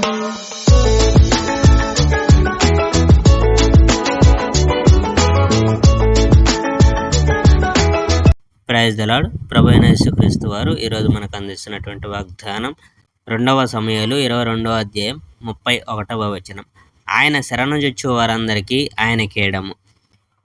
Praise the lord. ప్రభు అయిన యేసుక్రీస్తు వారు ఈరోజు మనకు అందిస్తున్నటువంటి వాగ్దానం 2వ సమూయేలు 22వ అధ్యాయం 31వ వచనం. ఆయన శరణుజొచ్చు వారందరికీ ఆయన కేడము.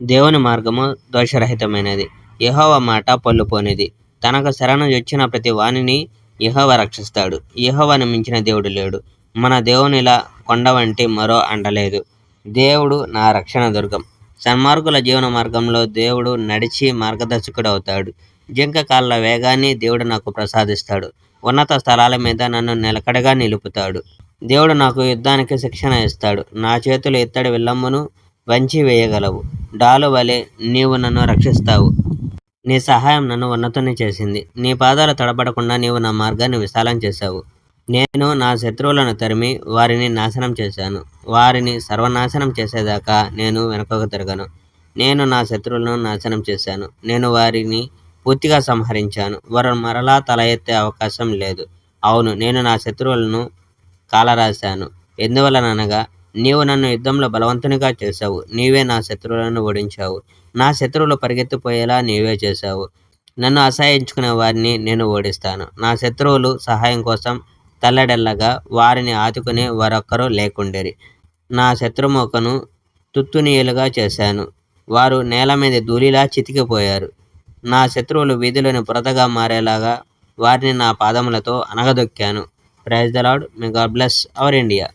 దేవుని మార్గము దోషరహితమైనది, యెహోవా మాట పొల్లుపోనిది. తనకు శరణుజొచ్చిన ప్రతి వానిని యెహోవా రక్షిస్తాడు. యెహోవాను మించిన దేవుడు లేడు. మన దేవునిలా కొండ వంటి మరో అండలేదు. దేవుడు నా రక్షణ దుర్గం. సన్మార్గుల జీవన మార్గంలో దేవుడు నడిచి మార్గదర్శకుడవుతాడు. జింక కాళ్ళ వేగాన్ని దేవుడు నాకు ప్రసాదిస్తాడు. ఉన్నత స్థలాల మీద నన్ను నిలకడగా నిలుపుతాడు. దేవుడు నాకు యుద్ధానికి శిక్షణ ఇస్తాడు. నా చేతులు ఇత్తడి విల్లమ్మును వంచి వేయగలవు. డాలు వలె నీవు నన్ను రక్షిస్తావు. నీ సహాయం నన్ను ఉన్నతుని చేసింది. నీ పాదాలు తడబడకుండా నీవు నా మార్గాన్ని విశాలం చేశావు. నేను నా శత్రువులను తరిమి వారిని నాశనం చేశాను. వారిని సర్వనాశనం చేసేదాకా నేను వెనుకకు తిరగను. నేను నా శత్రువులను నాశనం చేశాను. నేను వారిని పూర్తిగా సంహరించాను. వారు మరలా తల ఎత్తే అవకాశం లేదు. అవును, నేను నా శత్రువులను కాలరాశాను. ఎందువలననగా నీవు నన్ను యుద్ధంలో బలవంతునిగా చేశావు. నీవే నా శత్రువులను ఓడించావు. నా శత్రువులు పరిగెత్తిపోయేలా నీవే చేశావు. నన్ను అసహ్యించుకునే వారిని నేను ఓడిస్తాను. నా శత్రువులు సహాయం కోసం తల్లడెల్లగా వారిని ఆదుకునే వారొక్కరూ లేకుండిరి. నా శత్రుముఖను తుత్తునీయులుగా చేశాను. వారు నేల మీద ధూళిలా చితికిపోయారు. నా శత్రువులు వీధిలోని బురదగా మారేలాగా వారిని నా పాదములతో అనగదొక్కాను. Praise the Lord. May God bless our India.